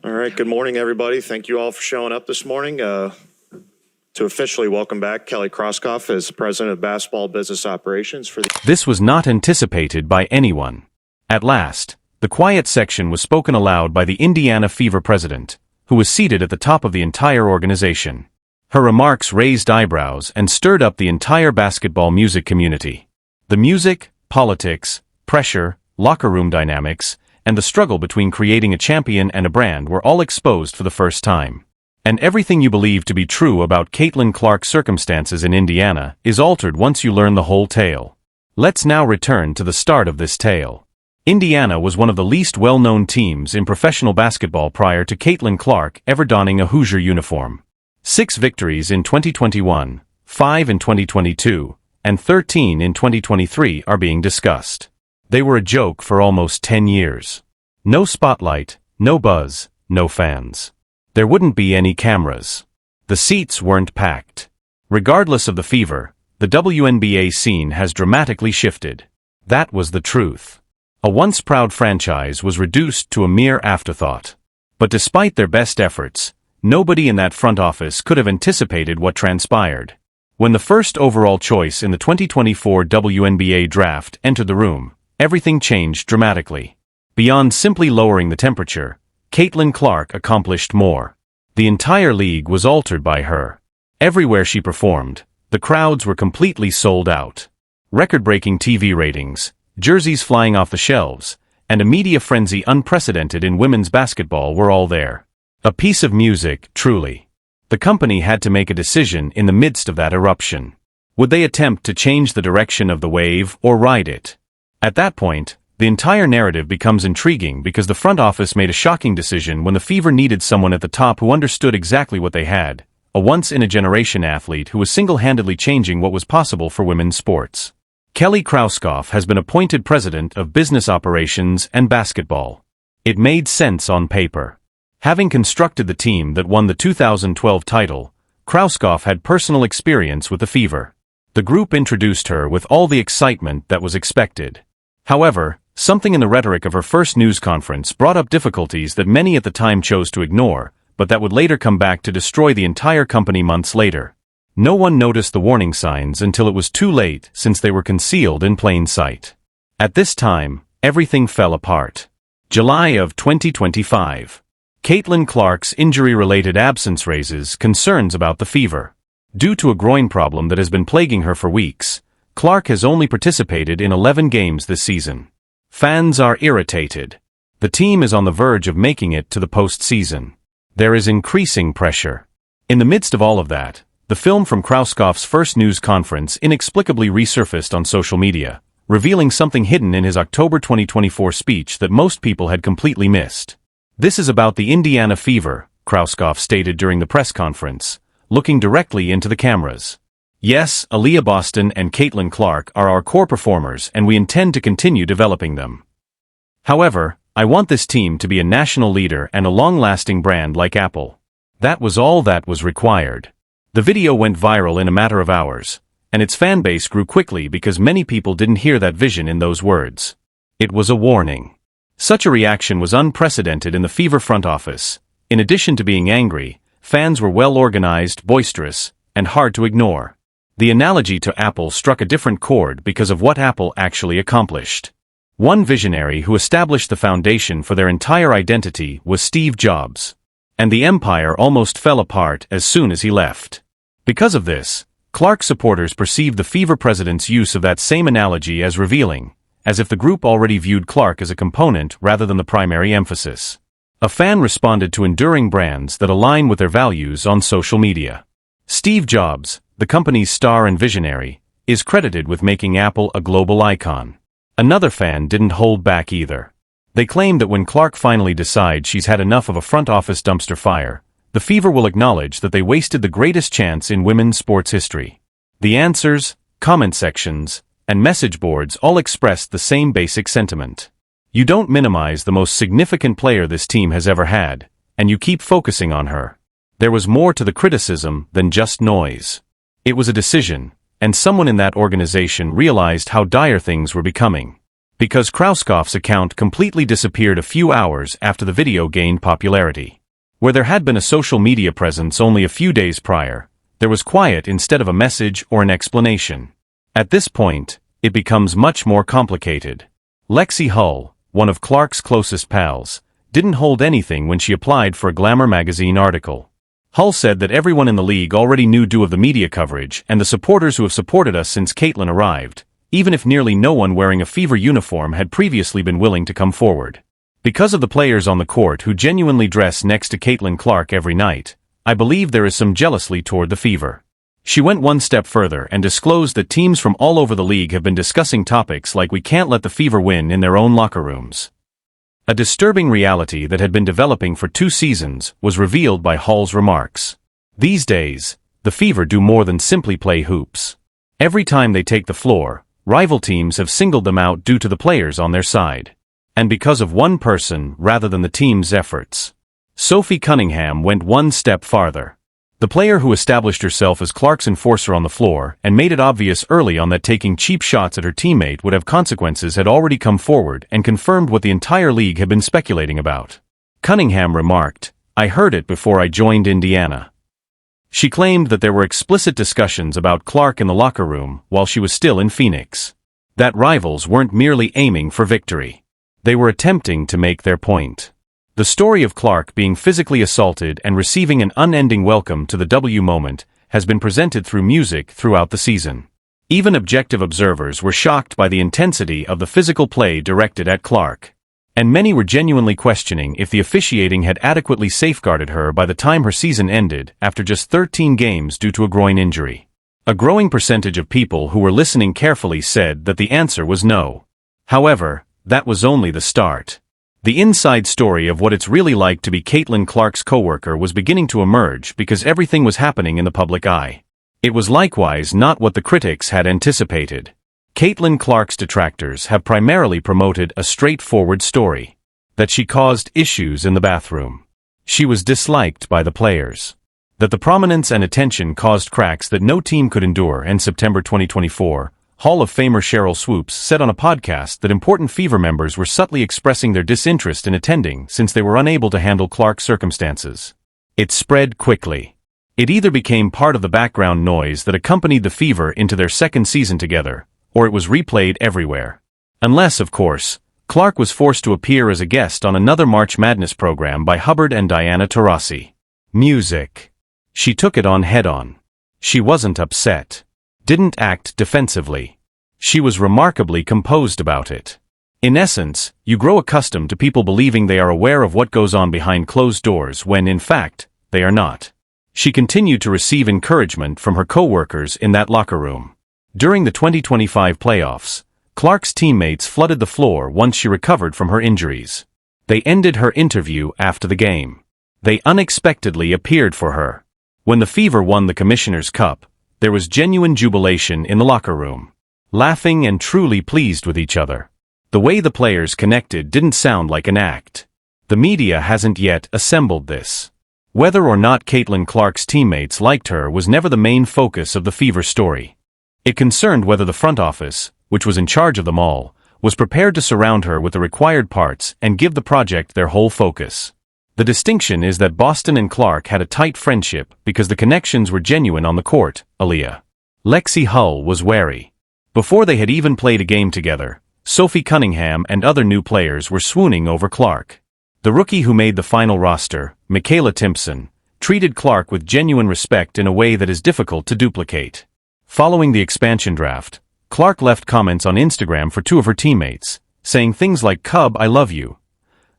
All right, good morning, everybody. Thank you all for showing up this morning. To officially welcome back Kelly Krauskopf as President of Basketball Business Operations for the... This was not anticipated by anyone. At last, the quiet section was spoken aloud by the Indiana Fever president, who was seated at the top of the entire organization. Her remarks raised eyebrows and stirred up the entire basketball music community. The music, politics, pressure, locker room dynamics, and the struggle between creating a champion and a brand were all exposed for the first time. And everything you believe to be true about Caitlin Clark's circumstances in Indiana is altered once you learn the whole tale. Let's now return to the start of this tale. Indiana was one of the least well-known teams in professional basketball prior to Caitlin Clark ever donning a Hoosier uniform. 6 victories in 2021, 5 in 2022, and 13 in 2023 are being discussed. They were a joke for almost 10 years. No spotlight, no buzz, no fans. There wouldn't be any cameras. The seats weren't packed. Regardless of the fever, the WNBA scene has dramatically shifted. That was the truth. A once proud franchise was reduced to a mere afterthought. But despite their best efforts, nobody in that front office could have anticipated what transpired. When the first overall choice in the 2024 WNBA draft entered the room, everything changed dramatically. Beyond simply lowering the temperature, Caitlin Clark accomplished more. The entire league was altered by her. Everywhere she performed, the crowds were completely sold out. Record-breaking TV ratings, jerseys flying off the shelves, and a media frenzy unprecedented in women's basketball were all there. A piece of music, truly. The company had to make a decision in the midst of that eruption. Would they attempt to change the direction of the wave or ride it? At that point, the entire narrative becomes intriguing because the front office made a shocking decision when the Fever needed someone at the top who understood exactly what they had, a once-in-a-generation athlete who was single-handedly changing what was possible for women's sports. Kelly Krauskopf has been appointed President of Business Operations and Basketball. It made sense on paper. Having constructed the team that won the 2012 title, Krauskopf had personal experience with the Fever. The group introduced her with all the excitement that was expected. However, something in the rhetoric of her first news conference brought up difficulties that many at the time chose to ignore, but that would later come back to destroy the entire company months later. No one noticed the warning signs until it was too late since they were concealed in plain sight. At this time, everything fell apart. July of 2025. Caitlin Clark's injury-related absence raises concerns about the Fever. Due to a groin problem that has been plaguing her for weeks, Clark has only participated in 11 games this season. Fans are irritated. The team is on the verge of making it to the postseason. There is increasing pressure. In the midst of all of that, the film from Krauskopf's first news conference inexplicably resurfaced on social media, revealing something hidden in his October 2024 speech that most people had completely missed. This is about the Indiana Fever, Krauskopf stated during the press conference, looking directly into the cameras. Yes, Aaliyah Boston and Caitlin Clark are our core performers and we intend to continue developing them. However, I want this team to be a national leader and a long-lasting brand like Apple. That was all that was required. The video went viral in a matter of hours, and its fan base grew quickly because many people didn't hear that vision in those words. It was a warning. Such a reaction was unprecedented in the Fever front office. In addition to being angry, fans were well-organized, boisterous, and hard to ignore. The analogy to Apple struck a different chord because of what Apple actually accomplished. One visionary who established the foundation for their entire identity was Steve Jobs. And the empire almost fell apart as soon as he left. Because of this, Clark supporters perceived the Fever president's use of that same analogy as revealing, as if the group already viewed Clark as a component rather than the primary emphasis. A fan responded to enduring brands that align with their values on social media. Steve Jobs, the company's star and visionary, is credited with making Apple a global icon. Another fan didn't hold back either. They claimed that when Clark finally decides she's had enough of a front office dumpster fire, the Fever will acknowledge that they wasted the greatest chance in women's sports history. The answers, comment sections, and message boards all expressed the same basic sentiment. You don't minimize the most significant player this team has ever had, and you keep focusing on her. There was more to the criticism than just noise. It was a decision, and someone in that organization realized how dire things were becoming. because Krauskopf's account completely disappeared a few hours after the video gained popularity. Where there had been a social media presence only a few days prior, there was quiet instead of a message or an explanation. At this point, it becomes much more complicated. Lexi Hull, one of Clark's closest pals, didn't hold anything when she applied for a Glamour magazine article. Hull said that everyone in the league already knew due of the media coverage and the supporters who have supported us since Caitlin arrived, even if nearly no one wearing a Fever uniform had previously been willing to come forward. Because of the players on the court who genuinely dress next to Caitlin Clark every night, I believe there is some jealousy toward the Fever. She went one step further and disclosed that teams from all over the league have been discussing topics like we can't let the Fever win in their own locker rooms. A disturbing reality that had been developing for 2 seasons was revealed by Hull's remarks. These days, the Fever do more than simply play hoops. Every time they take the floor, rival teams have singled them out due to the players on their side. And because of one person rather than the team's efforts. Sophie Cunningham went one step farther. The player who established herself as Clark's enforcer on the floor and made it obvious early on that taking cheap shots at her teammate would have consequences had already come forward and confirmed what the entire league had been speculating about. Cunningham remarked, "I heard it before I joined Indiana." She claimed that there were explicit discussions about Clark in the locker room while she was still in Phoenix. That rivals weren't merely aiming for victory. They were attempting to make their point. The story of Clark being physically assaulted and receiving an unending welcome to the W moment has been presented through music throughout the season. Even objective observers were shocked by the intensity of the physical play directed at Clark. And many were genuinely questioning if the officiating had adequately safeguarded her by the time her season ended after just 13 games due to a groin injury. A growing percentage of people who were listening carefully said that the answer was no. However, that was only the start. The inside story of what it's really like to be Caitlin Clark's coworker was beginning to emerge because everything was happening in the public eye. It was likewise not what the critics had anticipated. Caitlin Clark's detractors have primarily promoted a straightforward story. That she caused issues in the bathroom. She was disliked by the players. That the prominence and attention caused cracks that no team could endure. In September 2024, Hall of Famer Cheryl Swoops said on a podcast that important Fever members were subtly expressing their disinterest in attending since they were unable to handle Clark's circumstances. It spread quickly. It either became part of the background noise that accompanied the Fever into their second season together, or it was replayed everywhere. Unless, of course, Clark was forced to appear as a guest on another March Madness program by Hubbard and Diana Taurasi. Music. She took it on head-on. She wasn't upset. Didn't act defensively. She was remarkably composed about it. In essence, you grow accustomed to people believing they are aware of what goes on behind closed doors when, in fact, they are not. She continued to receive encouragement from her co-workers in that locker room. During the 2025 playoffs, Clark's teammates flooded the floor once she recovered from her injuries. They ended her interview after the game. They unexpectedly appeared for her. When the Fever won the Commissioner's Cup, there was genuine jubilation in the locker room. Laughing and truly pleased with each other. The way the players connected didn't sound like an act. The media hasn't yet assembled this. Whether or not Caitlin Clark's teammates liked her was never the main focus of the Fever story. It concerned whether the front office, which was in charge of them all, was prepared to surround her with the required parts and give the project their whole focus. The distinction is that Boston and Clark had a tight friendship because the connections were genuine on the court. Aaliyah. Lexi Hull was wary. Before they had even played a game together, Sophie Cunningham and other new players were swooning over Clark. The rookie who made the final roster, Michaela Timpson, treated Clark with genuine respect in a way that is difficult to duplicate. Following the expansion draft, Clark left comments on Instagram for 2 of her teammates, saying things like "Cub, I love you,"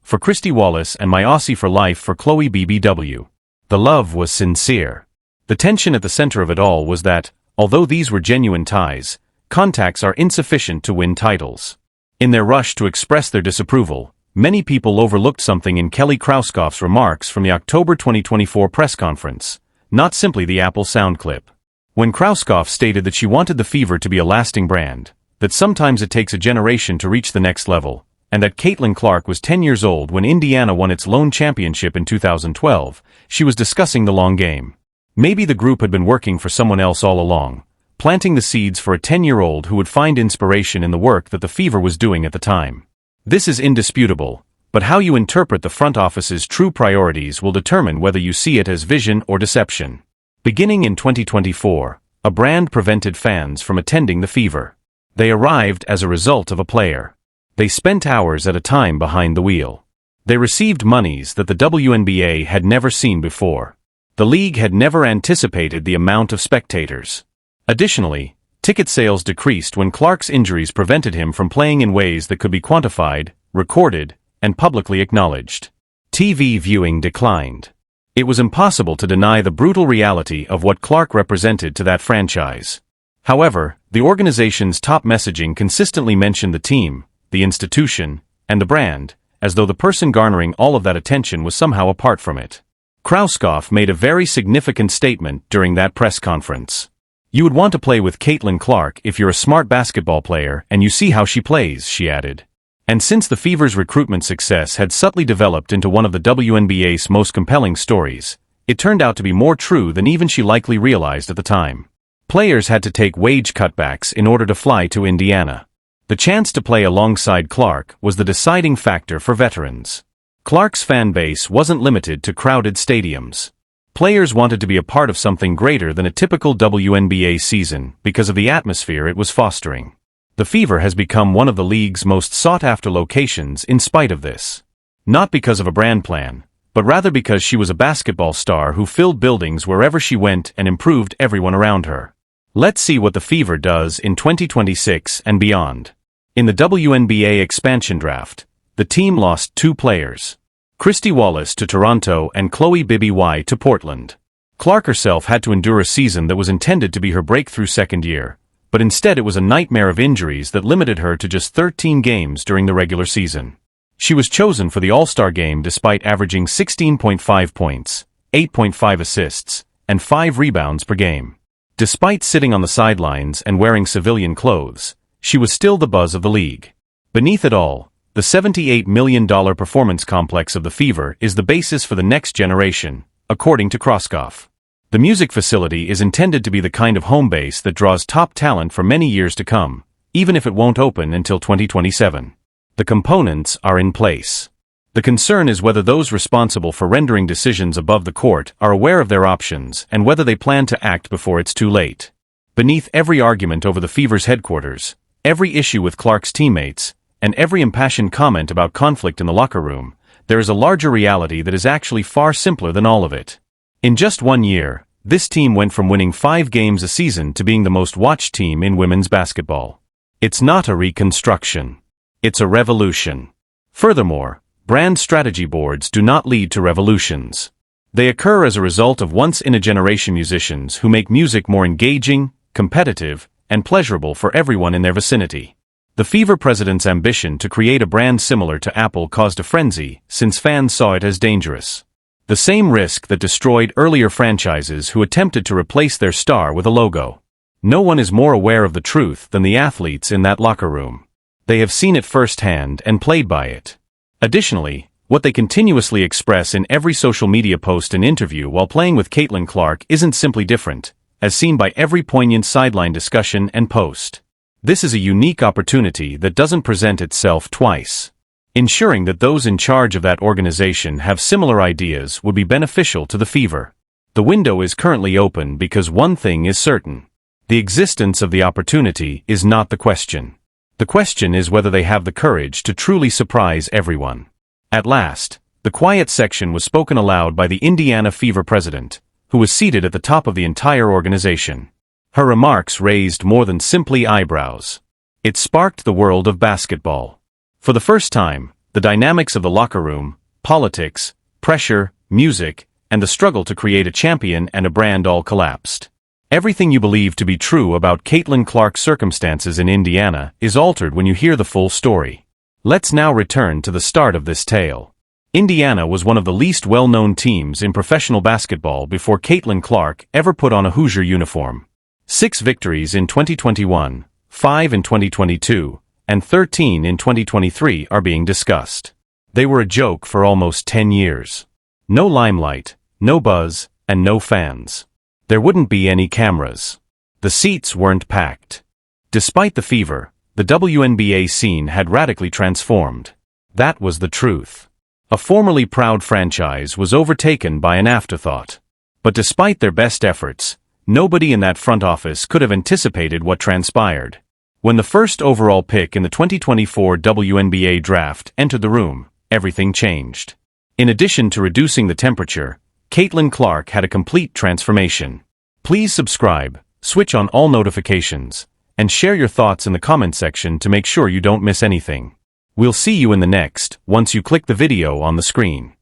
for Christy Wallace and "My Aussie for life" for Chloe BBW. The love was sincere. The tension at the center of it all was that, although these were genuine ties, contacts are insufficient to win titles. In their rush to express their disapproval, many people overlooked something in Kelly Krauskopf's remarks from the October 2024 press conference, not simply the Apple sound clip. When Krauskopf stated that she wanted the Fever to be a lasting brand, that sometimes it takes a generation to reach the next level, and that Caitlin Clark was 10 years old when Indiana won its lone championship in 2012, she was discussing the long game. Maybe the group had been working for someone else all along, planting the seeds for a 10-year-old who would find inspiration in the work that the Fever was doing at the time. This is indisputable, but how you interpret the front office's true priorities will determine whether you see it as vision or deception. Beginning in 2024, a brand prevented fans from attending the Fever. They arrived as a result of a player. They spent hours at a time behind the wheel. They received monies that the WNBA had never seen before. The league had never anticipated the amount of spectators. Additionally, ticket sales decreased when Clark's injuries prevented him from playing in ways that could be quantified, recorded, and publicly acknowledged. TV viewing declined. It was impossible to deny the brutal reality of what Clark represented to that franchise. However, the organization's top messaging consistently mentioned the team, the institution, and the brand, as though the person garnering all of that attention was somehow apart from it. Krauskopf made a very significant statement during that press conference. "You would want to play with Caitlin Clark if you're a smart basketball player and you see how she plays," she added. And since the Fever's recruitment success had subtly developed into one of the WNBA's most compelling stories, it turned out to be more true than even she likely realized at the time. Players had to take wage cutbacks in order to fly to Indiana. The chance to play alongside Clark was the deciding factor for veterans. Clark's fan base wasn't limited to crowded stadiums. Players wanted to be a part of something greater than a typical WNBA season because of the atmosphere it was fostering. The Fever has become one of the league's most sought-after locations in spite of this. Not because of a brand plan, but rather because she was a basketball star who filled buildings wherever she went and improved everyone around her. Let's see what the Fever does in 2026 and beyond. In the WNBA expansion draft, the team lost 2 players. Christy Wallace to Toronto and Chloe Bibby to Portland. Clark herself had to endure a season that was intended to be her breakthrough second year, but instead it was a nightmare of injuries that limited her to just 13 games during the regular season. She was chosen for the All-Star game despite averaging 16.5 points, 8.5 assists, and 5 rebounds per game. Despite sitting on the sidelines and wearing civilian clothes, she was still the buzz of the league. Beneath it all, the $78 million performance complex of the Fever is the basis for the next generation, according to Krauskopf. The music facility is intended to be the kind of home base that draws top talent for many years to come, even if it won't open until 2027. The components are in place. The concern is whether those responsible for rendering decisions above the court are aware of their options and whether they plan to act before it's too late. Beneath every argument over the Fever's headquarters, every issue with Clark's teammates, and every impassioned comment about conflict in the locker room, there is a larger reality that is actually far simpler than all of it. In just 1 year, this team went from winning 5 games a season to being the most watched team in women's basketball. It's not a reconstruction. It's a revolution. Furthermore, brand strategy boards do not lead to revolutions. They occur as a result of once-in-a-generation musicians who make music more engaging, competitive, and pleasurable for everyone in their vicinity. The Fever president's ambition to create a brand similar to Apple caused a frenzy, since fans saw it as dangerous. The same risk that destroyed earlier franchises who attempted to replace their star with a logo. No one is more aware of the truth than the athletes in that locker room. They have seen it firsthand and played by it. Additionally, what they continuously express in every social media post and interview while playing with Caitlin Clark isn't simply different, as seen by every poignant sideline discussion and post. This is a unique opportunity that doesn't present itself twice. Ensuring that those in charge of that organization have similar ideas would be beneficial to the Fever. The window is currently open because one thing is certain. The existence of the opportunity is not the question. The question is whether they have the courage to truly surprise everyone. At last, the quiet section was spoken aloud by the Indiana Fever president, who was seated at the top of the entire organization. Her remarks raised more than simply eyebrows. It sparked the world of basketball. For the first time, the dynamics of the locker room, politics, pressure, music, and the struggle to create a champion and a brand all collapsed. Everything you believe to be true about Caitlin Clark's circumstances in Indiana is altered when you hear the full story. Let's now return to the start of this tale. Indiana was one of the least well-known teams in professional basketball before Caitlin Clark ever put on a Hoosier uniform. 6 victories in 2021, 5 in 2022, and 13 in 2023 are being discussed. They were a joke for almost 10 years. No limelight, no buzz, and no fans. There wouldn't be any cameras. The seats weren't packed. Despite the fever, the WNBA scene had radically transformed. That was the truth. A formerly proud franchise was overtaken by an afterthought. But despite their best efforts, nobody in that front office could have anticipated what transpired. When the first overall pick in the 2024 WNBA draft entered the room, everything changed. In addition to reducing the temperature, Caitlin Clark had a complete transformation. Please subscribe, switch on all notifications, and share your thoughts in the comment section to make sure you don't miss anything. We'll see you in the next, once you click the video on the screen.